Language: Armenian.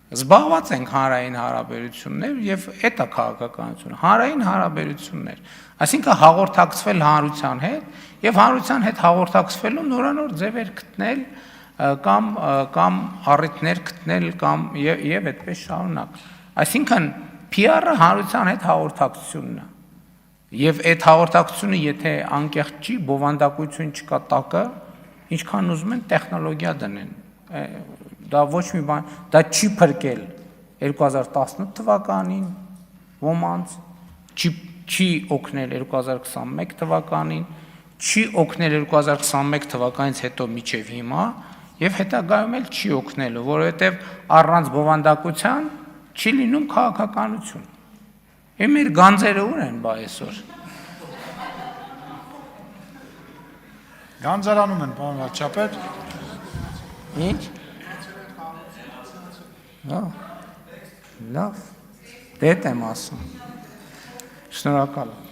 Զբաղված ենք հանրային հարաբերություններ եւ էտա քաղաքականությունը, հանրային հարաբերություններ, այսինքն հաղորդակցվել հանրության հետ եւ հանրության հետ հաղորդակցվելու նորանոր ձևեր գտնել կամ առիթներ գտնել կամ եւ այդպես շարունակ։ Այսինքն PR-ը հանրության հետ հաղորդակցությունն է։ Եվ այդ հաղորդակցությունը եթե անկեղծ չի, բովանդակություն չկա տակը, ինչքան ուզում են տեխնոլոգիա դնեն։ Դա ոչ մի բան, դա չի փրկել 2018 թվականին ոմանց, չի օգնել 2021 թվականին, չի օգնել 2021 թվականից հետո մինչև հիմա եւ հետագայում էլ չի օգնելու, որովհետեւ առանց բովանդակության չի լինում քաղաքականություն։ Եվ մեր գանձերը ուր են բա այսօր։ Գանձարանում են, պարոն վարչապետ։ Ինչ։ Լավ, դե եմ ասում, շնորհակալ եմ։